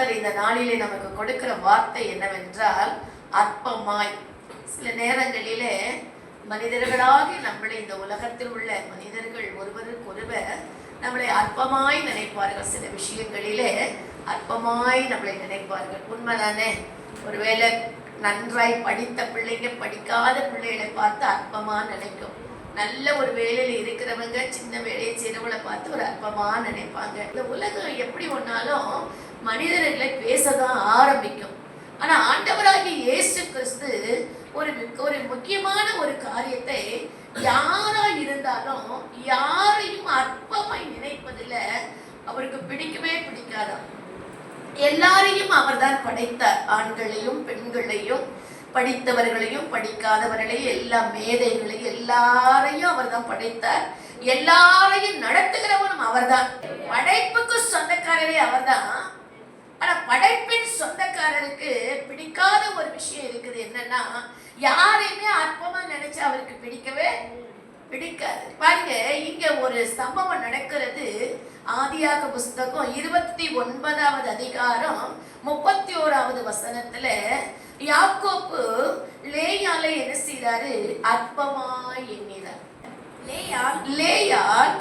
கர்த்தர் இந்த நாளிலே நமக்கு கொடுக்கிற வார்த்தை என்னவென்றால் அற்பமாய். சில நேரங்களிலே மனிதர்களாகி நம்மளை இந்த உலகத்தில் உள்ள மனிதர்கள் ஒருவருக்கொருவர் நம்மளை அற்பமாய் நினைப்பார்கள். சில விஷயங்களிலே அற்பமாய் நம்மளை நினைப்பார்கள். உண்மைதானே? ஒருவேளை நன்றாய் படித்த பிள்ளைங்க படிக்காத பிள்ளைகளை பார்த்து அற்பமா நினைக்கும். நல்ல ஒரு வேலையில் இருக்கிறவங்க சின்ன வேலையை செய்கிறவங்களை பார்த்து ஒரு அற்பமா நினைப்பாங்க. இந்த உலகம் எப்படி ஒன்னாலும் மனிதர்களை பேசதான் ஆரம்பிக்கும். ஆனா ஆண்டவராகிய இயேசு கிறிஸ்து ஒரு முக்கியமான ஒரு காரியத்தை, யாரா இருந்தாலும் யாரையும் அற்பமாய் நினைப்பதில் அவருக்கு பிடிக்கவே பிடிக்காதான். எல்லாரையும் அவர்தான் படைத்தார். ஆண்களையும் பெண்களையும் படித்தவர்களையும் படிக்காதவர்களையும் எல்லா மேதைகளையும் எல்லாரையும் அவர் தான் படைத்தார். எல்லாரையும் நடத்துகிறவனும் அவர்தான். படைப்புக்கு சொந்தக்காரரே அவர்தான். ஆனா படைப்பின் சொந்தக்காரருக்கு பிடிக்காத ஒரு விஷயம் இருக்குது. என்னன்னா, யாரையுமே அற்பமா நினைச்சு அவருக்கு பிடிக்கவே பிடிக்காது. பாருங்க, இங்க ஒரு சம்பவம் நடக்கிறது. ஆதியாக புஸ்தகம் 29வது அதிகாரம் 31வது வசனத்துல யாக்கோப்பு லேயாலை என்ன செய்றாரு? அற்பமாய் எண்ணினார். லேயால்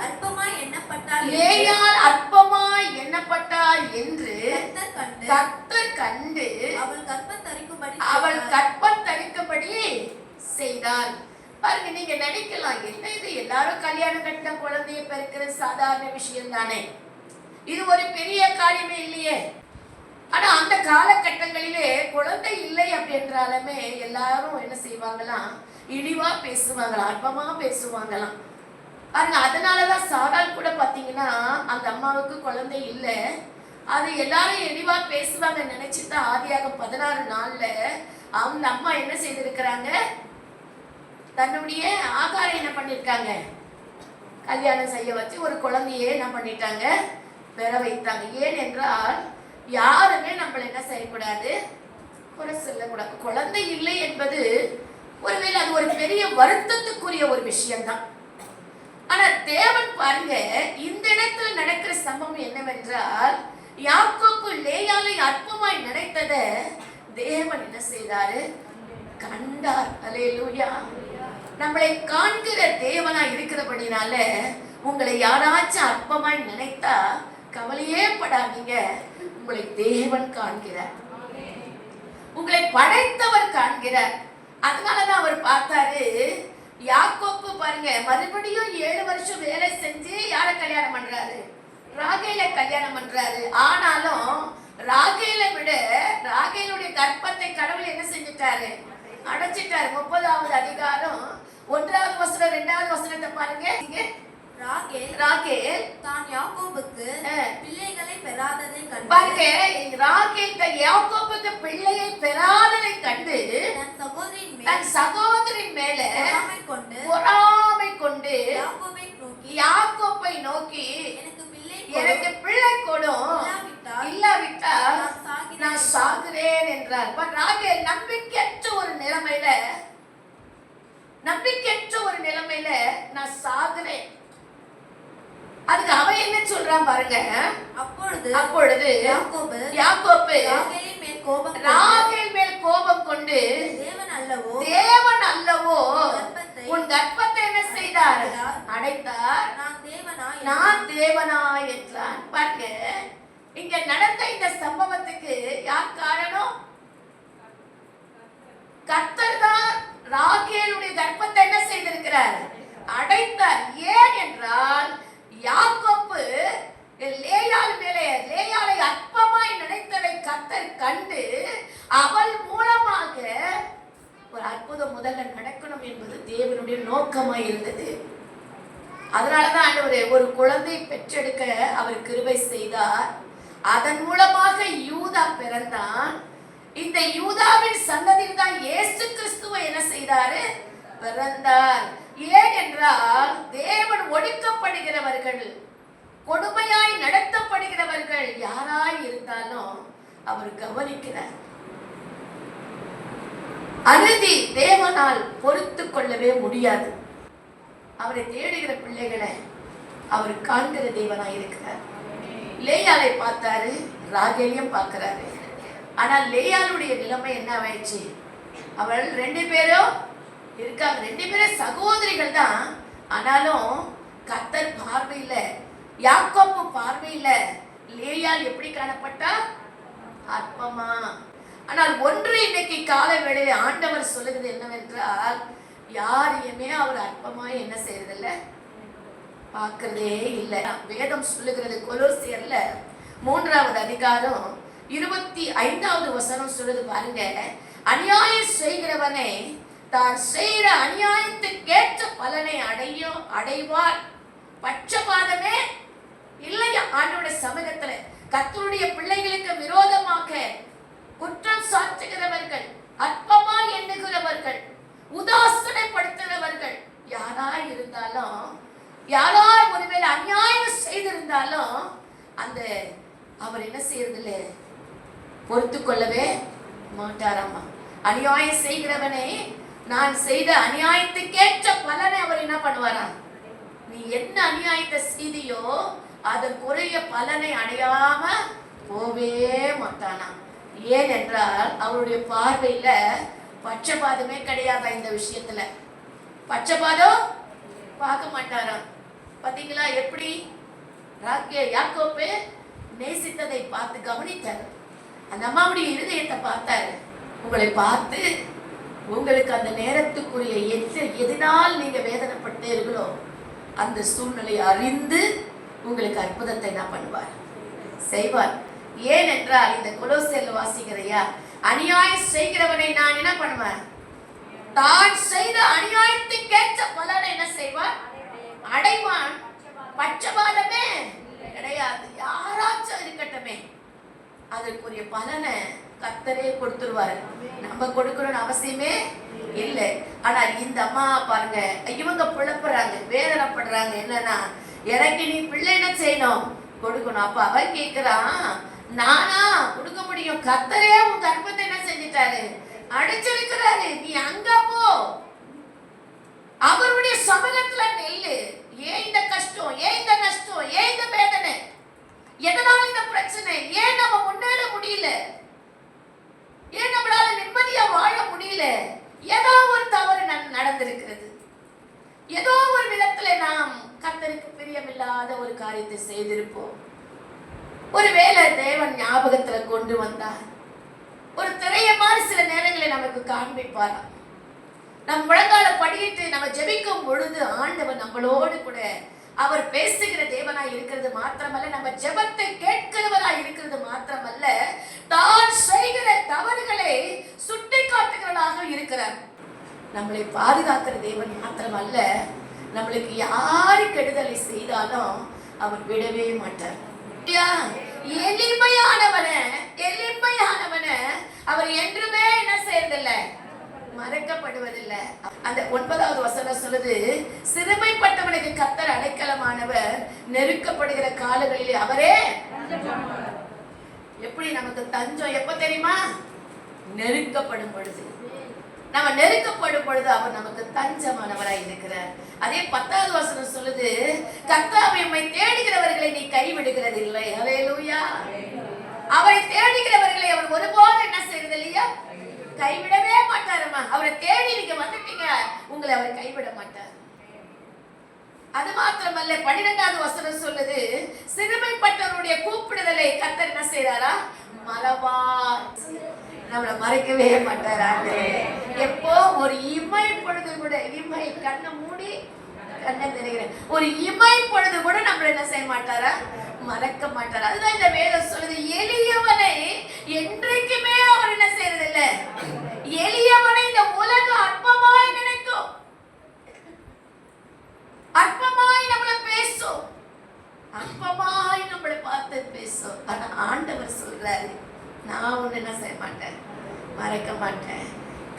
அற்பமாய் எண்ணப்பட்டாள் என்று கர்த்தர் கண்டு அவள் கற்பத்தரிக்கும்படி செய்தார். பாருங்க, நீங்க நினைக்கலாம், என்ன இது, எல்லாரும் கல்யாணம் கட்டின குழந்தைய பிறக்கிறது சாதாரண விஷயம் தானே, இது ஒரு பெரிய காரியமே இல்லையே. ஆனா அந்த காலகட்டங்களிலே குழந்தை இல்லை அப்படின்றாலுமே எல்லாரும் என்ன செய்வாங்களாம்? இழிவா பேசுவாங்களாம், அற்பமா பேசுவாங்களாம். பாருங்க, அதனாலதான் சாரால் கூட பாத்தீங்கன்னா அந்த அம்மாவுக்கு குழந்தை இல்லை, அது எல்லாரும் இழிவா பேசுவாங்க நினைச்சுதான் ஆதியாகமம் 16 நாள்ல அவங்க அம்மா என்ன செய்திருக்கிறாங்க? தன்னுடைய ஆகாரம் என்ன பண்ணிருக்காங்க? கல்யாணம் செய்ய வச்சு ஒரு குழந்தையே என்ன பண்ணிட்டாங்க? பெற வைத்தாங்க. ஏன் என்றால் யாருமே நம்மள என்ன செய்யக்கூடாது? குறை சொல்லக்கூடாது. குழந்தை இல்லை என்பது ஒருவேளை அது ஒரு பெரிய வருத்தத்துக்குரிய ஒரு விஷயம்தான். ஆனா தேவன் பாருங்க, இந்த இடத்துல நடக்கிற சம்பவம் என்னவென்றால், யாக்கோப்பு லேயாலை அற்பமாய் நினைத்தத தேவன் என்ன செய்தாரு? கண்டார். அல்லேலூயா. நம்மளை காண்கிற தேவனா இருக்கிறபடினால உங்களை யாராச்சும் அற்பமாய் நினைத்தா கவலையே படாதீங்க, உங்களை தேவன் காண்கிறார், உங்களை படைத்தவர் காண்கிறார். அதனாலதான் அவர் பார்த்தாரு. யாக்கோப்பு பாருங்க, மறுபடியும் 7 வருஷம் வேலை செஞ்சு யார கல்யாணம் பண்றாரு? ராகேலை கல்யாணம் பண்றாரு. ஆனாலும் ராகேலை விட ராகேலுடைய கற்பத்தை கடவுள் என்ன செஞ்சிட்டாரு? அடைச்சிட்டாரு. 30வது அதிகாரம் 1வது வசனம் 2வது வசனத்தை பாருங்க. ராகேல் தான் யாக்கோபுக்கு பிள்ளைகளை பெறாததை கண்டு, பாருங்க, ராகேல் தான் யாக்கோபுக்கு பிள்ளையை பெறாததை கண்டு தன் சகோதரின் மேல பொறாமை கொண்டு யாக்கோப்பை நோக்கி எனக்கு பிள்ளை கொடும், இல்லாவிட்டால் நான் சாகுறேன் என்றார். ராகேல் நம்பிக்கையற்ற ஒரு நிலைமையில நான் சாகுறேன். அதுக்கு அவன் என்ன சொல்றான் பாருங்க. அப்பொழுது யாக்கோபு ராகேல் மேல் கோபம் கொண்டு, தேவன் அல்லவோ உன் கர்ப்பத்தை என்ன செய்தார்? அடைத்தார். நான் தேவனா என்றான். பாருங்க, இங்க நடந்த இந்த சம்பவத்துக்கு யார் காரணம்? கர்த்தர் தான் ராகேலுடைய கர்ப்பத்தை என்ன செய்திருக்கிறார்? அடைத்தார். ஏன் என்றால் யாக்கோப்பு லேயாளை அற்பமாய் நினைத்ததை கர்த்தர் கண்டு அவள் மூலமாக ஒரு அற்புதம் முதல்ல நடக்கணும் என்பது தேவனுடைய நோக்கமாய் இருந்தது. அதனாலதான் ஆண்டவர் ஒரு குழந்தை பெற்றெடுக்க அவர் கிருபை செய்தார். அதன் மூலமாக யூதா பிறந்தான். இந்த யூதாவின் சந்ததியில் தான் இயேசு கிறிஸ்துவை என்ன செய்தாரு? பிறந்தார். ஏன் என்றால் தேவன் ஒடுக்கப்படுகிறவர்கள், கொடுமையாய் நடத்தப்படுகிறவர்கள் யாராய் இருந்தாலும் அவர் கவனிக்கிறார். அநீதி தேவனால் பொறுத்து கொள்ளவே முடியாது. அவரை தேடுகிற பிள்ளைகளை அவர் காண்கிற தேவனாய் இருக்கிறார். லேயாளை பார்த்தாரு, ராகேலையும் பார்க்கிறாரு. ஆனால் லேயாளுடைய நிலைமை என்ன ஆயிடுச்சு? அவள் 2 பேரும் இருக்காங்க, 2 பேரும் சகோதரிகள் தான். ஆனாலும் கர்த்தர் பார்வையில, யாக்கோபு பார்வையில லேயாள் எப்படி காணப்பட்டா? அற்பமா. ஆனால் ஒன்று இன்னைக்கு காலை வேளையில ஆண்டவர் சொல்லுகிறது என்னவென்றால், யாரையுமே அவர் அற்பமா என்ன செய்யறதில்ல, பார்க்கிறதே இல்லை. வேதம் சொல்லுகிறது கொலோசியர்ல 3வது அதிகாரம் 25வது வசனம் சொல்லுது பாருங்க, அநியாயம் செய்கிறவனை தான் செய்கிற அநியாயத்துக்கேற்ற பலனை அடைவார். பட்சபாதமே இல்லையா ஆண்டவருடைய சமூகத்துல? கர்த்தருடைய பிள்ளைகளுக்கு விரோதமாக குற்றம் சாட்டுகிறவர்கள், அற்பமா எண்ணுகிறவர்கள், உதாசனைப்படுத்துகிறவர்கள் யாரா இருந்தாலும், யாரா ஒருவேளை அநியாயம் செய்திருந்தாலும் அந்த அவர் என்ன செய்யறதில்ல, பொறுத்து கொள்ளவே மாட்டாராமா. அநியாயம் செய்கிறவனே நான் செய்த அநியாயத்துக்கேற்ற பலனை அவர் என்ன பண்ணுவாரா? நீ என்ன அநியாயத்தை செய்தியோ அதற்குரிய பலனை அடையாம போவே மாட்டானா. ஏனென்றால் அவருடைய பார்வையில பட்சபாதமே கிடையாதா. இந்த விஷயத்துல பட்சபாதம் பார்க்க மாட்டாராம். பாத்தீங்களா எப்படி யாக்கோபு நேசித்ததை பார்த்து கவனித்தார். அந்த அம்மாவுடைய இருதயத்தை பார்த்தாரு. உங்களை பார்த்து உங்களுக்கு அந்த நேரத்துக்குரிய எதனால் நீங்க வேதனைப்பட்டீர்களோ அந்த சூழ்நிலையை அறிந்து உங்களுக்கு அற்புதத்தை என்ன பண்ணுவார், செய்வார். ஏனென்றால் இந்த கொலோசியர்ல வாசிக்கிறையா, அநியாயம் செய்கிறவனை நான் என்ன பண்ணுவேன், தான் செய்த அநியாயத்துக்கேற்ற பலனை என்ன செய்வார், அடைவான். பட்சபாதமே கிடையாது. யாராச்சும் இருக்கட்டுமே அதற்குரிய பலனை கர்த்தரே கொடுத்துருவாரு. நம்ம கொடுக்கணும்னு அவசியமே இல்லை. ஆனா இந்த அம்மா பாருங்க, இவங்க புலப்படுறாங்க, வேதனைப்படுறாங்க. என்னன்னா, எனக்கு நீ பிள்ளை என்ன செய்யணும், கொடுக்கணும். அப்ப அவன் கேட்கிறான், நானா கொடுக்க முடியும்? கர்த்தரே உங்க அற்பத்தை என்ன செஞ்சிட்டாரு, அடிச்சிருக்கிறாரு. நீ அங்க போ, அவருடைய சமூகத்துல நெல்லு. ஏன் இந்த கஷ்டம், ஏன் இந்த நஷ்டம், ஏன் இந்த வேதனை, எதனால இந்த பிரச்சனை, ஏன் நம்ம முன்னேற முடியல, ஏன் நம்மளால நிம்மதியா வாழ முடியல? ஏதோ ஒரு தவறு நடந்திருக்கிறது, ஏதோ ஒரு விதத்துல நாம் கர்த்தருக்கு பிரியமில்லாத ஒரு காரியத்தை செய்திருப்போம். ஒருவேளை தேவன் ஞாபகத்துல கொண்டு வந்தார், ஒரு திரைய மாதிரி சில நேரங்களில் நமக்கு காண்பிப்பாராம். நம் முழங்கால படியிட்டு நம்ம ஜெபிக்கும் பொழுது ஆண்டவர் நம்மளோடு கூட அவர் பேசுகிற தேவனாய் இருக்கிறது மாத்திரமல்ல, நம்ம ஜெபத்தை கேட்கிறவராய் இருக்கிறது மாத்திரமல்ல, தான் செய்கிற தவறுகளை சுட்டி காட்டுகிறவராக இருக்கிறார். நம்மளை பாதுகாக்கிற தேவன் மாத்திரமல்ல, நம்மளுக்கு யாரு கெடுதலை செய்தாலும் அவர் விடவே மாட்டார். எளிமையானவன அவர் என்றுமே என்ன செய்யறதில்லை, மறக்கப்படுவதில்லை. அந்த 9வது வசனம் சொல்லுது, சிறுமைப்பட்டவனுக்கு கர்த்தர் அடைக்கலமானவர், நெருக்கப்படுகிற காலங்களிலே அவரே. எப்படி நமக்கு தஞ்சம் எப்ப தெரியுமா, நெருக்கப்படும் பொழுது. நம்ம நெருக்கப்படும் பொழுது அவர் நமக்கு தஞ்சமானவராய் இருக்கிறார். அதே 10வது வசனம் சொல்லுது, கர்த்தாவே உம்மை தேடுகிறவர்களை நீ கைவிடுகிறது இல்லை. ஹல்லேலூயா. அவரை தேடுகிறவர்களை அவர் ஒருபோதும் என்ன செய்யறது இல்லையா, கைவிடவே மாட்டாருமா. அவரை தேடி நீங்க வந்துட்டீங்க, உங்களை அவர் கைவிட மாட்டார். அது மாத்திரமல்ல, 12வது வசனம் சொல்லுது, சிறுமைப்பட்டவருடைய கூப்பிடுதலை கர்த்தர் என்ன செய்றாரா, மறவார். நம்மளை மறைக்கவே மாட்டாரு. எப்போ ஒரு இமை பொழுது கூட, இமை கண்ணை மூடி கண்ணை தெரிகிற ஒரு இமை பொழுது கூட நம்மள என்ன செய்ய மாட்டாரா, மறக்க மாட்டார். அதுதான் இந்த வேதம் சொல்லுது, எளியவனை என்றைக்குமே அவர் என்ன செய்யறது இல்லை. எளியவனை இந்த உலகம் அற்பமாய் நினைக்கும், அற்பமாய் நம்மளை பேசும், அற்பமாய் நம்மளை பார்த்து பேசும். ஆனா ஆண்டவர் சொல்றாரு, நான் ஒண்ணு என்ன செய்ய மாட்டேன், மறக்க மாட்டேன்.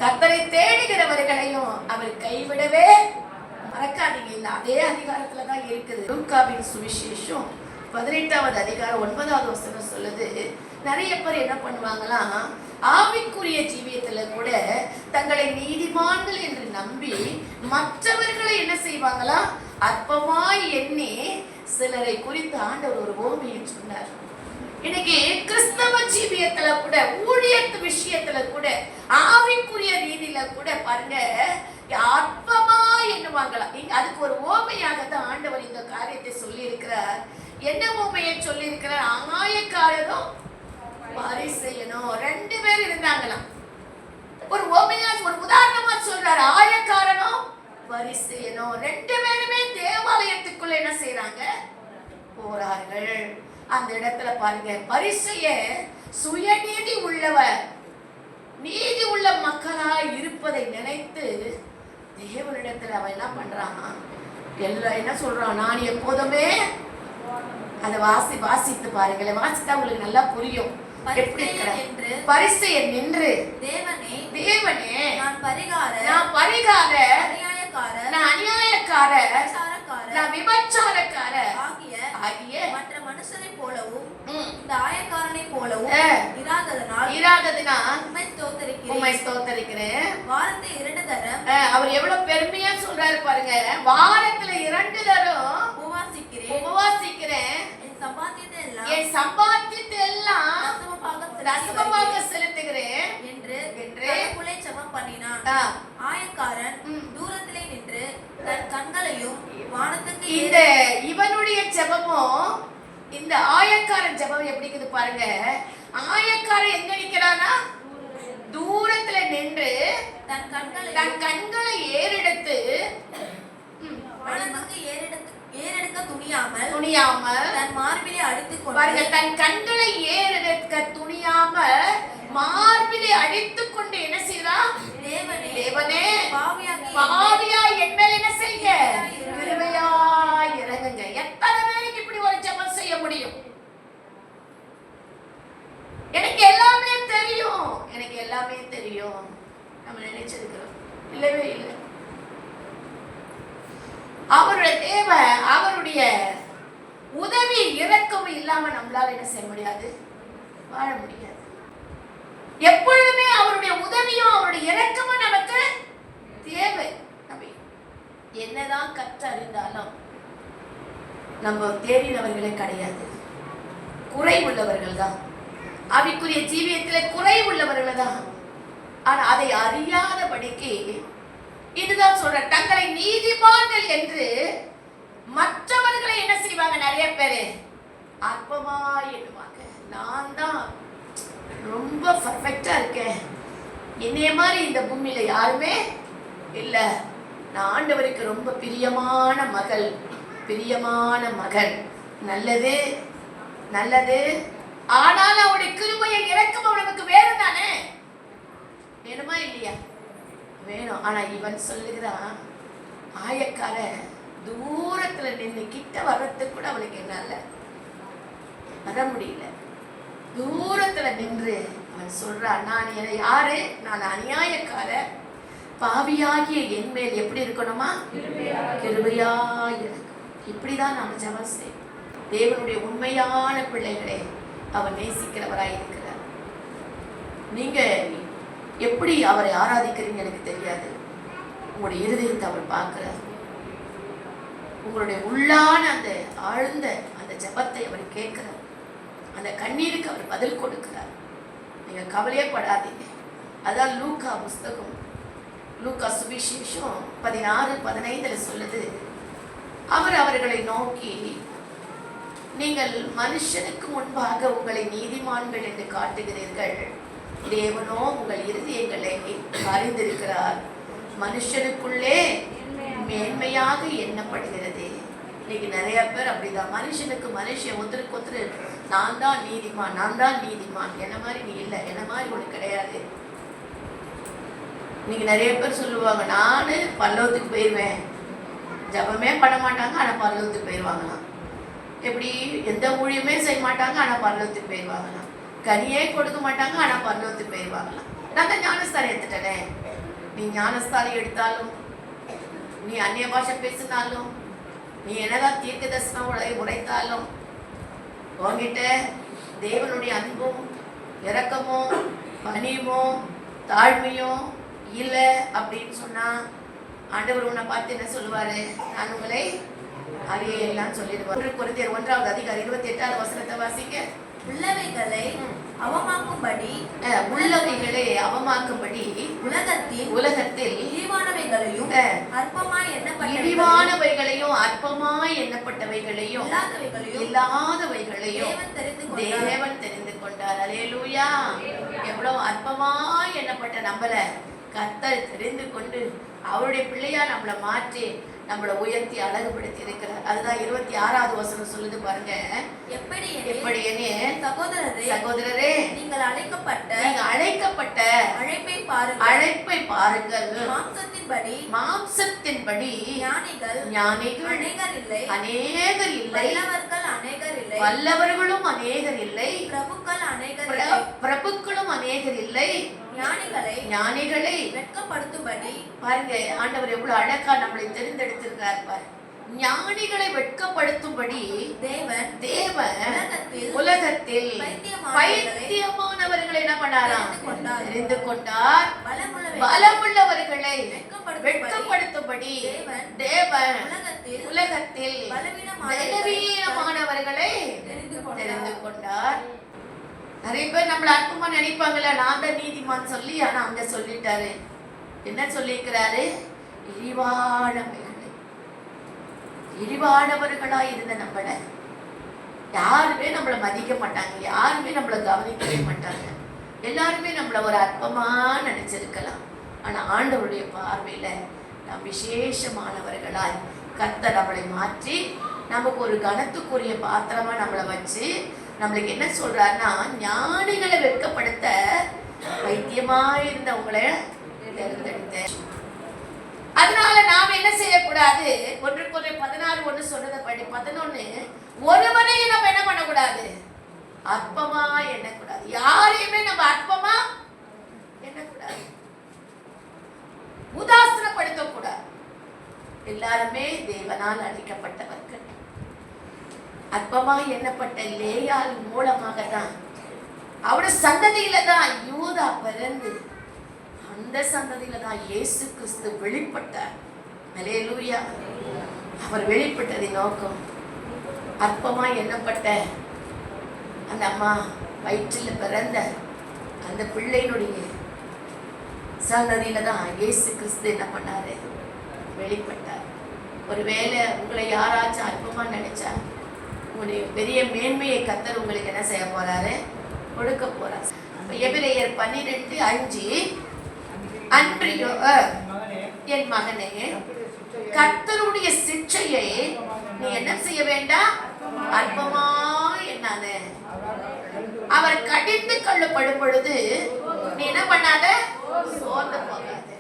கர்த்தரை தேடுகிறவர்களையும் அவர் கைவிடவே மறக்காதீங்க. இல்ல அதே அதிகாரத்துல தான் இருக்குது. லூக்காவின் சுவிசேஷம் 18வது அதிகாரம் 9வது வசனம் சொல்லுது, நிறைய பேர் என்ன பண்ணுவாங்களாம், ஆவிக்குரிய ஜீவியத்துல கூட தங்களை நீதிமான்கள் என்று நம்பி மற்றவர்களை என்ன செய்வாங்களாம், அற்பமாய் எண்ணி சிலரை குறித்து ஆண்டவர் ஒரு ஓமையை சொன்னார். இன்னைக்கு கிறிஸ்தவ ஜீவியத்துல கூட, ஊழியத்து விஷயத்துல கூட, ஆவிக்குரிய ரீதியில கூட பாருங்க அற்பமா எண்ணுவாங்களாம். அதுக்கு ஒரு ஓமையாக தான் ஆண்டவர் இந்த காரியத்தை சொல்லி இருக்கிறார். என்ன ஓமையை சொல்லி இருக்கிறார்? ஆயக்காரரும் பரிசேயனும் ரெண்டு பேர் இருந்தாங்களாம். ஒரு ஓமையா, ஒரு உதாரணமா சொல்றாரு. ஆயக்காரனும் பரிசேயனும் ரெண்டு பேருமே தேவாலயத்துக்குள்ள என்ன செய்யறாங்க? போறார்கள். அந்த இடத்துல பாருங்க, பரிசேயன் சுயநீதி உள்ளவர், நீதி உள்ள மக்களாய் இருப்பதை நினைத்து தேவனிடத்துல அவன் என்ன பண்றான்? எல்லாம் என்ன சொல்றான்? நான் எப்போதுமே அதை வாசித்து பாருங்களேன். வாசித்தா உங்களுக்கு நல்லா புரியும். பரிசேயன் நின்று, தேவனே நான் பரிகார, நான் அநியாயக்கார, நான் விபச்சாரக்கார ஆகிய மற்ற மனுஷனை போலவும் இந்த ஆயக்காரனை போலவும் இராததினால் உம்மை ஸ்தோத்தரிக்கிறேன். வாரத்தை 2 தரம் அவர் எவ்வளவு பெருமையா சொல்றாரு பாருங்க. வாரத்துல 2 தரம் உபவாசிக்கிறேன். என் சம்பாத்தியத்தை எல்லாம் தசமமாக செலுத்துகிறேன் என்று ஜெபம் பண்ணினான். ஆயக்காரன் தூரத்திலே நின்று தன் கண்களையும் வானத்துக்கு இந்த இவனுடைய ஜெபமும் இந்த ஆயக்காரன் ஜெபம் எப்படி இருக்குது பாருங்க. ஆயக்காரன் எங்க நிக்கிறானா? தூரத்துல நின்று தன் கண்களை ஏறெடுத்து வானத்துக்கு ஏறெடுக்க துணியாமல் தன் மார்பிலே அடித்துக் பாருங்க, தன் கண்களை ஏறெடுக்க துணியாமல் மார்பிலே அடித்துக் கொண்டு என்ன செய்யறான்? தேவனே பாவியா என் மேல் என்ன செய்ய? கிருபையாய் இறங்குங்க. எத்தனை பேருக்கு இப்படி ஒரு ஜெபம் செய்ய முடியும்? எனக்கு எல்லாமே தெரியும் நம்ம நினைச்சிருக்கிறோம். இல்லவே இல்லை. அவருடைய தேவை, அவருடைய உதவி இரக்கம் இல்லாம நம்மளால என்ன செய்ய முடியாது? வாழ முடியாது. எப்பொழுதுமே அவருடைய உதவியும் அவருடைய இரக்கமும் நமக்கு தேவை. நம்ம என்னதான் கற்றறிந்தாலும் நம்ம தேடினவர்களே கிடையாது, குறை உள்ளவர்கள் தான். ஆவிக்குரிய ஜீவியத்திலே குறை உள்ளவர்கள் தான். ஆனா அதை அறியாதபடிக்கு இதுதான் சொல்ற, தங்களை நீதிமான்கள் என்று மற்றவர்களை என்ன செய்வாங்க? நிறைய பேரு அற்பமா எண்ணுவாங்க. நான் தான் ரொம்ப பர்ஃபெக்டா இருக்கேன், என்னைய மாதிரி இந்த பூமியில யாருமே இல்ல, நான் ஆண்டவருக்கு ரொம்ப பிரியமான மகள், பிரியமான மகன். நல்லது நல்லது. ஆனாலும் அவருடைய கிருபையை இரக்கம் அவனுக்கு வேணும் தானே? வேணுமா இல்லையா? வேணும். ஆனா இவன் சொல்லுகிறான், ஆயக்கார தூரத்துல நின்று கிட்ட வர்றதுக்கு கூட அவளுக்கு என்னால வர முடியல. தூரத்துல நின்று அவன் சொல்றான், நான் யாரு? நான் அநியாயக்கார, பாவியாகிய என் மேல் எப்படி இருக்கணுமா? கிருபையாய் இருக்கும். இப்படிதான் நாம ஜெபம் செய்வோம். தேவனுடைய உண்மையான பிள்ளைகளே அவர் நேசிக்கிறவராய் இருக்கிறார். நீங்க எப்படி அவரை ஆராதிக்கிறீங்க எனக்கு தெரியாது. உங்களுடைய இருதயத்தை அவர் பார்க்கிறார். உங்களுடைய உள்ளான அந்த ஆழ்ந்த அந்த ஜெபத்தை அவர் கேட்கிறார். அந்த கண்ணீருக்கு அவர் பதில் கொடுக்கிறார். நீங்க கவலையே படாதீங்க. அதான் லூக்கா புஸ்தகம், லூக்கா சுவிசேஷம் 16:15 சொல்லுது, அவர் அவர்களை நோக்கி, நீங்கள் மனுஷனுக்கு முன்பாக உங்களை நீதிமான்கள் என்று காட்டுகிறீர்கள், தேவனோ உங்கள் இருதயங்களை அறிந்திருக்கிறார். மனுஷனுக்குள்ளே மேன்மையாக எண்ணப்படுகிறது. இன்னைக்கு நிறைய பேர் அப்படிதான். மனுஷனுக்கு மனுஷன் ஒருத்தருக்கு ஒருத்தர் நான் தான் நீதிமான், நான் தான் நீதிமான், என்ன மாதிரி நீ இல்லை, என்ன மாதிரி உனக்கு கிடையாது. இன்னைக்கு நிறைய பேர் சொல்லுவாங்க, நானு பரலோகத்துக்கு போயிடுவேன், ஜபமே பண்ண மாட்டாங்க ஆனா பரலோகத்துக்கு போயிடுவாங்களாம். எப்படி? எந்த ஊழியமே செய்ய மாட்டாங்க ஆனா பரலோகத்துக்கு போயிடுவாங்களாம். கனியே கொடுக்க மாட்டாங்க ஆனா பரலோகத்துக்கு போயிடுவாங்களாம். நான் தான் ஞானஸ்தானம் எடுத்துட்டேனே. நீ ஞானஸ்தானம் எடுத்தாலும், நீ அந்நிய பாஷை பேசினாலும், நீ என்னதான் தீர்க்க தரிசனம் உரைத்தாலும், உங்ககிட்ட தேவனுடைய அன்பும் இரக்கமும் பணிவும் தாழ்மையும் இல்லை அப்படின்னு சொன்னா ஆண்டவர் உன்னை பார்த்து என்ன சொல்லுவாரு? நான் உங்களை அறியலாம் சொல்லிடுவார். கொரிந்தியர் 1:28 வாசிக்க. உள்ளவைகளை அவமாக்கும்படி உலகத்தில் இழிவானவைகளையும் அற்பமாய் எண்ணப்பட்டவைகளையும் இல்லாதவைகளையும் தேவன் தெரிந்து கொண்டார். அல்லேலூயா. எவ்வளவு அற்பமாய் எண்ணப்பட்ட நம்மள கர்த்தர் தெரிந்து கொண்டு அவருடைய பிள்ளையா நம்மளை மாற்றி நம்மளை உயர்த்தி அழகுபடுத்தி இருக்கிறார். அதுதான் 26வது வசனம் சொல்லுது பாருங்க. எப்படி சகோதரரே நீங்கள் அழைக்கப்பட்ட அழைப்பை பாருங்கள். மாம்சத்தின்படி ஞானிகள் அநேகர் இல்லை, வல்லவர்களும் அநேகர் இல்லை, பிரபுக்களும் அநேகர் இல்லை, ஞானிகளை வெட்கப்படுத்தும்படி. பாருங்க, ஆண்டவர் எவ்வளவு அழகா நம்மளை தெரிந்தெடுத்திருக்கார் பாரு. ஞானிகளை வெட்கப்படுத்தும்படி தேவன் உலகத்தில் பைத்தியமானவர்களை என்ன பண்ணாராம்? தெரிந்து கொண்டார். பலமுள்ளவர்களை வெட்கப்படுத்தும்படி தேவன் உலகத்தில் பலவீனமானவர்களை தெரிந்து கொண்டார். நிறைய பேர் நம்மள அற்பமா நினைப்பாங்கல்ல, நான் தான் நீதிமான் சொல்லி. ஆனா அங்க சொல்லிட்டாரு, என்ன சொல்லியிருக்கிறாரு? இழிவானவர்களாய் இருந்த நம்மள யாருமே நம்மளை மதிக்க மாட்டாங்க, யாருமே நம்மளை கவனிக்கவே மாட்டாங்க, எல்லாருமே நம்மள ஒரு அற்பமா நினைச்சிருக்கலாம். ஆனா ஆண்டவருடைய பார்வையில நாம் விசேஷமானவர்களாய் கர்த்தர் நம்மளை மாற்றி நமக்கு ஒரு கனத்துக்குரிய பாத்திரமா நம்மளை வச்சு நம்மளுக்கு என்ன சொல்றாருன்னா, ஞானிகளை வெட்கப்படுத்த பைத்தியமாயிருந்தவங்களை தேர்ந்தெடுத்தேன். அதனால நாம என்ன செய்யக்கூடாது? 1 சொன்னதை படி 11 ஒருவனையும் நம்ம என்ன பண்ணக்கூடாது? அற்பமா எண்ணக்கூடாது. யாரையுமே நம்ம அற்பமா எண்ணக்கூடாது, உதாசனப்படுத்தக்கூடாது. எல்லாருமே தேவனால் அழைக்கப்பட்டவர்கள். அற்பமா எண்ணப்பட்ட லேயாள் மூலமாக தான், அவருடைய சந்ததியில தான் யூதா பிறந்து, அந்த சந்ததியில தான் இயேசு கிறிஸ்து வெளிப்பட்டார். அல்லேலூயா. அவர் வெளிப்பட்டதை நோக்கம் அற்பமா எண்ணப்பட்ட அந்த அம்மா வயிற்றில் பிறந்த அந்த பிள்ளையினுடைய சந்ததியில தான் இயேசு கிறிஸ்து என்ன பண்ணாரு? வெளிப்பட்டார். ஒருவேளை உங்களை யாராச்சும் அற்பமா நினைச்சா, உங்களுடைய பெரிய மேன்மையை கர்த்தர் உங்களுக்கு என்ன செய்ய போறாரு? கொடுக்க போறார். எபிரேயர் 12:5 அன்றியோ என் மகனே, கர்த்தருடைய சிட்சையை நீ என்ன செய்ய வேண்டாம்? அற்பமா எண்ணாத. அவர் கடிந்து கொள்ளப்படும் பொழுது நீ என்ன பண்ணாத? சோர்ந்து போகாத.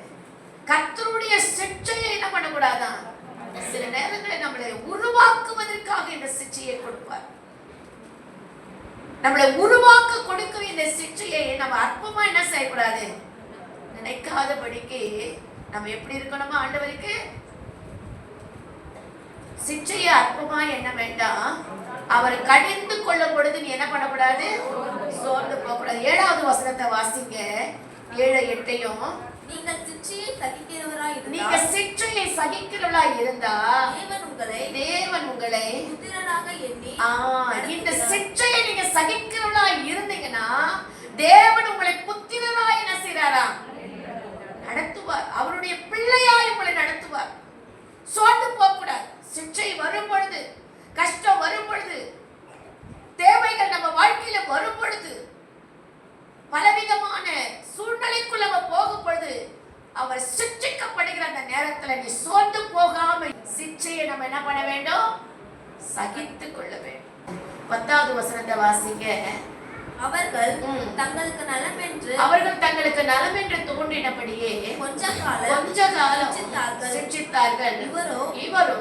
கர்த்தருடைய சிட்சையை என்ன பண்ணக்கூடாதான்? சில நேரங்களில் நம்மளை உருவாக்குவதற்காக இந்த சிட்சையை கொடுப்பார். நம்மளை உருவாக்க கொடுக்கிற இந்த சிட்சையை நம்ம அற்பமா என்ன செய்யக்கூடாது? நினைக்காதபடிக்கு நம்ம எப்படி இருக்கணுமா? ஆண்டவருக்கு சிட்சையை அற்பமா என்ன வேண்டாம். அவர் கடிந்து கொள்ளும் பொழுது நீ என்ன பண்ணக்கூடாது? சோர்ந்து போகக்கூடாது. 7வது வசனத்தை வாசிங்க. 7-8 நீங்கள் சிட்சையை சகிக்கிறவராய் இருந்தா தேவன் உங்களை புத்திரனாக எண்ணி, இந்த சிட்சையை நீங்க சகிக்கிறவராய் இருந்தீங்கன்னா தேவன் உங்களை புத்திரனாய் என்ன செய்றாரா? நடத்துவார். அவருடைய பிள்ளையாய் உங்களை நடத்துவார். சோர்ந்து போகக்கூடாது. சிட்சை வரும் பொழுது, கஷ்டம் வரும் பொழுது, தேவைகள் நம்ம வாழ்க்கையில வரும் பொழுது, பலவிதமான சூழ்நிலைக்குள்ள போகும் பொழுது, அவர் சிட்சிக்கப்படுகிற அந்த நேரத்துல நீ சோர்ந்து போகாம சிட்சையை நம்ம என்ன பண்ண வேண்டும்? சகித்துக் கொள்ள வேண்டும். 10வது வசனத்தை வாசிங்க. அவர்கள் தங்களுக்கு நலம் என்று தோன்றினபடியே கொஞ்ச காலம் சிட்சித்தார்கள். இவரோ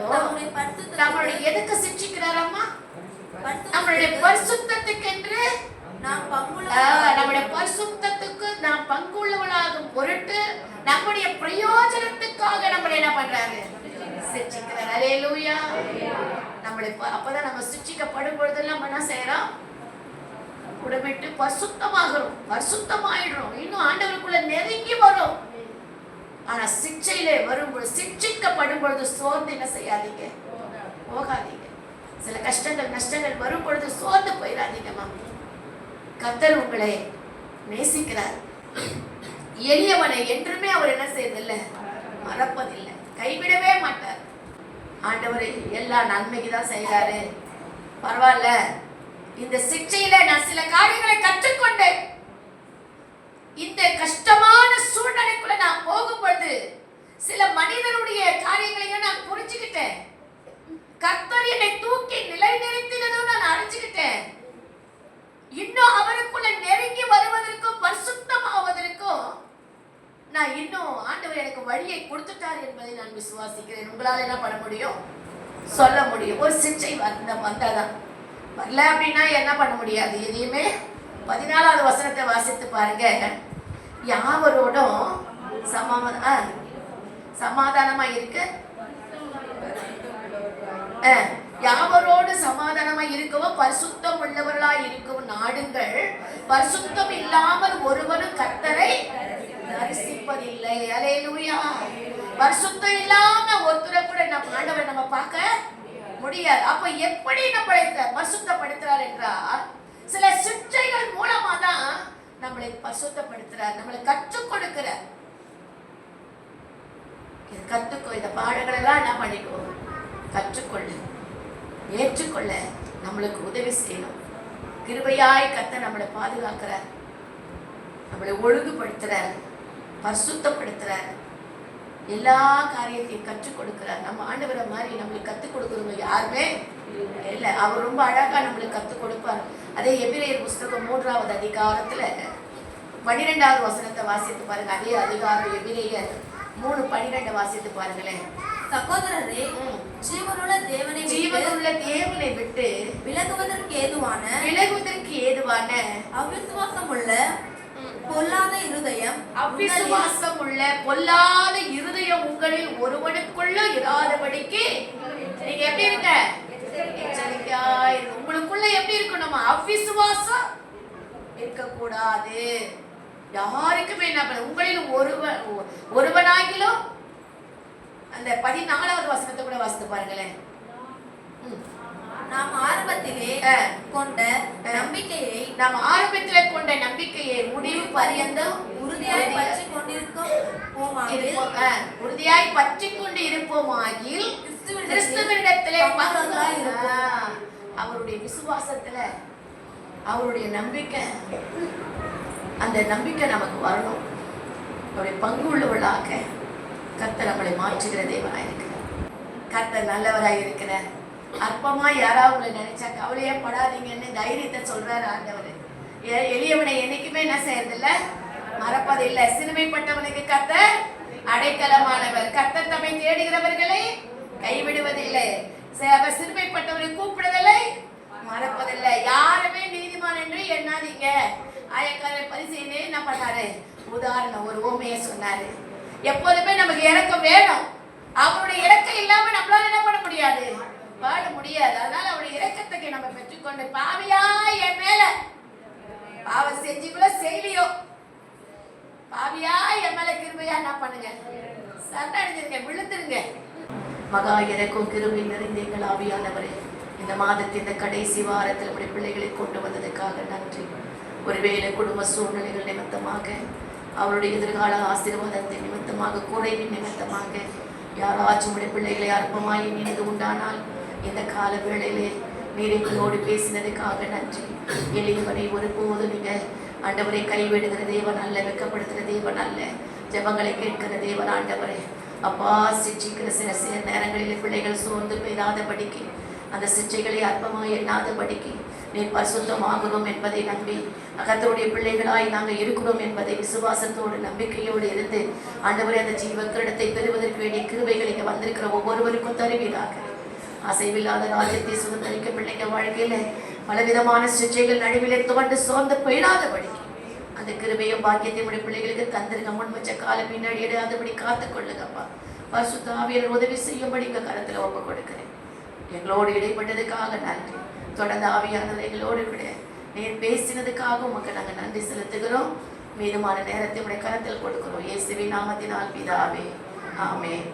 நம்மளுடைய எதுக்கு சிட்சிக்கிறாரம்மா? நம்மளுடைய பரிசுத்தத்துக்கு என்று, நம்முடைய பரிசுத்தத்துக்கு நாம் பங்குள்ளவளாகும் பொருட்டு, நம்முடைய பிரயோஜனத்துக்காக நம்மளை என்ன பண்றாரு? சிட்சிக்கிறார். அல்லேலூயா. நம்மளை அப்பதான் நம்ம சிட்சிக்கப்படும் பொழுதெல்லாம் என்ன செய்யறோம்? உடம்பிட்டு பரிசுத்தமாகிறோம், பரிசுத்தமாயிடுறோம், இன்னும் ஆண்டவருக்குள்ள நெருங்கி வரும். ஆனா சிட்சையிலே வரும்பொழுது, சிட்சிக்கப்படும் பொழுது சோர்ந்து என்ன செய்யாதீங்க? போகாதீங்க. சில கஷ்டங்கள் நஷ்டங்கள் வரும் பொழுது சோர்ந்து போயிடாதீங்கம்மா. கர்த்தர் உங்களை நேசிக்கிறார். எளியவனை என்றுமே அவர் என்ன செய்யறதில்லை, மறப்பதில்லை, கைவிடவே மாட்டார். ஆண்டவர் எல்லா நன்மைக்கு தான் செய்கிறாரு. பரவாயில்ல, இந்த சிக்ஷையில நான் சில காரியங்களை கற்றுக்கொண்டேன். இந்த கஷ்டமான சூழ்நிலைக்குள்ள நான் போகும்போது சில மனிதனுடைய காரியங்களையும் நான் புரிஞ்சுக்கிட்டேன். கர்த்தர் என்னை தூக்கி நிலைநிறுத்தினதும் நான் அறிஞ்சுக்கிட்டேன். இன்னும் அவருக்குள்ள நெருங்கி வருவதற்கும் பரிசுத்தமாவதற்கும் நான் இன்னும் ஆண்டவர் எனக்கு வழியை கொடுத்துட்டார் என்பதை நான் விசுவாசிக்கிறேன். உங்களால் என்ன பண்ண முடியும், சொல்ல முடியும். ஒரு சிக்ஷை வந்தாதான், வரல அப்படின்னா என்ன பண்ண முடியாது எதையுமே. 14வது வசனத்தை வாசித்து பாருங்க. யாவரோடும் சமாதானமா இருக்க, யாவரோடு சமாதானமா இருக்கவும் பரிசுத்தம் உள்ளவர்களாய் இருக்கவும் நாடுங்கள். பரிசுத்தம் இல்லாமல் ஒருவரும் கர்த்தரை தரிசிப்பதில்லை. அல்லேலூயா. பரிசுத்தம் இல்லாம ஒருத்தரை கூட நம்ம ஆண்டவரை நம்ம பார்க்க முடியாது. அப்ப எப்படி நம்மளை பரிசுத்தப்படுத்துறார் என்றால் சில சிக்ஷைகள் மூலமா தான் நம்மளை பரிசுத்தப்படுத்துறார், நம்மளை கற்றுக் கொடுக்கிறார். கற்றுக்கோ, இந்த பாடங்கள் எல்லாம் என்ன பண்ணிக்கோ, கற்றுக்கொள்ள, ஏற்றுக்கொள்ள நம்மளுக்கு உதவி செய்யணும். கிருபையாய் கர்த்தர் நம்மளை பாதுகாக்கிறார், நம்மளை ஒழுங்குபடுத்துறார், பரிசுத்தப்படுத்துறார், எல்லா காரியத்தையும் கற்றுக் கொடுக்கிறார். நம்ம ஆண்டவரை மாதிரி நம்மளுக்கு கற்றுக் கொடுக்கறவங்க யாருமே இல்லை. அவர் ரொம்ப அழகா நம்மளுக்கு கற்றுக் கொடுப்பார். அதே எபிரேயர் புஸ்தகம் 3வது அதிகாரத்துல 12வது வசனத்தை வாசித்து பாருங்க. அதே அதிகாரம் எபிரேயர் 3:12 வாசித்து பாருங்களேன். சகோதரரே, ஜீவனுள்ள தேவனை விட்டு விலகுவதற்கு ஏதுவான அவிசுவாசம் உள்ள பொல்லாத இருதயம் உங்களில் ஒருவனுக்குள்ள இராதபடிக்கு நீங்க எப்படி இருங்க, எச்சரிக்கையாய் இருங்க. உங்களுக்குள்ள எப்படி இருக்கணும், அவிசுவாசம் இருக்கக்கூடாது. யாருக்குமே என்ன பண்ண, உங்களில் ஒருவனாகிலும். அந்த 14வது வசனத்தை கூட வாசித்து பாருங்களேன். நாம் ஆரம்பத்திலே கொண்ட நம்பிக்கையை முடிவு பரியந்தம் உறுதியாய் பற்றி கொண்டு இருப்போமாகில் கிறிஸ்துவினிடத்திலே அவருடைய விசுவாசத்துல அவருடைய நம்பிக்கை, அந்த நம்பிக்கை நமக்கு வரணும். அவருடைய பங்கு உள்ளவர்களாக கர்த்தர் நம்மளை மாற்றுகிற தேவனாய் இருக்கிறார். கர்த்தர் நல்லவராய் இருக்கிறார். அற்பமா யாராவது உங்களை நினைச்சா கவலையே படாதீங்கன்னு தைரியத்தை சொல்றாரு ஆண்டவர். எளியவனை என்னைக்குமே என்ன செய்யறதில்ல, மறப்பதில்லை. சிறுமைப்பட்டவனுக்கு கர்த்தர் அடைக்கலமானவர். கர்த்தர் தம்மை தேடுகிறவர்களை கைவிடுவதில்லை. சிறுமைப்பட்டவரை கூப்பிடுதலை மறப்பதில்லை. யாருமே நீதிமான் என்று எண்ணாதீங்க. ஆயக்காரர் பரிசீலனை என்ன பண்ணாரு, உதாரணம் ஒரு ஓமையை சொன்னாரு. எப்போதுமே நமக்கு இறக்கம் வேணும். அவருடைய இறக்கம் இல்லாம நம்மளால என்ன பண்ண முடியாது, வாழ முடியாது. அதனால அவருடைய இரக்கத்துக்கு நம்ம பெற்றுக்கொண்டு, பாவியா என் மேல பாவம் செஞ்சுக்குள்ள செய்யலையோ, பாவியா என் மேல கிருபையா என்ன பண்ணுங்க, சரணடைஞ்சிருங்க, விழுந்துருங்க. மகா இறக்கும் கிருபை நிறைந்த எங்கள் ஆவியானவரே, இந்த மாதத்தின் இந்த கடைசி வாரத்தில் நம்முடைய பிள்ளைகளை கொண்டு வந்ததுக்காக நன்றி. ஒருவேளை குடும்ப சூழ்நிலைகள் நிமித்தமாக, அவருடைய எதிர்கால ஆசீர்வாதத்தின் நிமித்தமாக, குறைவின் நிமித்தமாக யாராச்சும் உடைய பிள்ளைகளை அற்பமாய் நினைந்து உண்டானால் இந்த கால வேளையிலே நீர் எங்களோடு பேசினதுக்காக நன்றி. எளியவனை ஒருபோது நீங்க ஆண்டவரை கைவிடுகிற தேவன் அல்ல, வெட்கப்படுத்துகிற தேவன் அல்ல, ஜெபங்களை கேட்கிற தேவன் ஆண்டவரே. அப்பா, சிக்ஷிக்கிற சில நேரங்களில் பிள்ளைகள் சோர்ந்து போயிடாதபடிக்கு, அந்த சிக்ஷைகளை அற்பமாய் எண்ணாதபடிக்கு நீர் பரிசுத்தமாகிறோம் என்பதை நம்பி, கர்த்தருடைய பிள்ளைகளாய் நாங்கள் இருக்கிறோம் என்பதை விசுவாசத்தோடு நம்பிக்கையோடு இருந்து ஆண்டவரே அந்த ஜீவ கிரீடத்தை பெறுவதற்கு வேண்டிய கிருபைகள் இங்கே வந்திருக்கிற ஒவ்வொருவருக்கும் தருவீராக. அசைவில்லாத ராஜ்யத்தை சுதந்திரிக்க பிள்ளைங்க வாழ்க்கையில பலவிதமான சிக்ஷைகள் நடுவிலே துவண்டு சோர்ந்து போயிடாதபடிக்கு அந்த கிருபையும் பாக்கியத்தையும் உடைய பிள்ளைகளுக்கு தந்திருங்க. முன் வச்ச கால பின்னாடி இடாதபடி காத்துக்கொள்ளுங்கப்பா. பரிசுத்த ஆவியானவர் உதவி செய்யும்படி இங்க கரத்துல ஒப்பு கொடுக்கிறேன். எங்களோடு இடைப்பட்டதுக்காக நன்றி. தொடர்ந்து ஆவியானவர் எங்களோடு கூட நீர் பேசினதுக்காக உமக்கு நாங்கள் நன்றி செலுத்துகிறோம். மீதமான நேரத்தை உடைய கரத்தில் கொடுக்கிறோம். இயேசுவின் நாமத்தினால் பிதாவே, ஆமென்.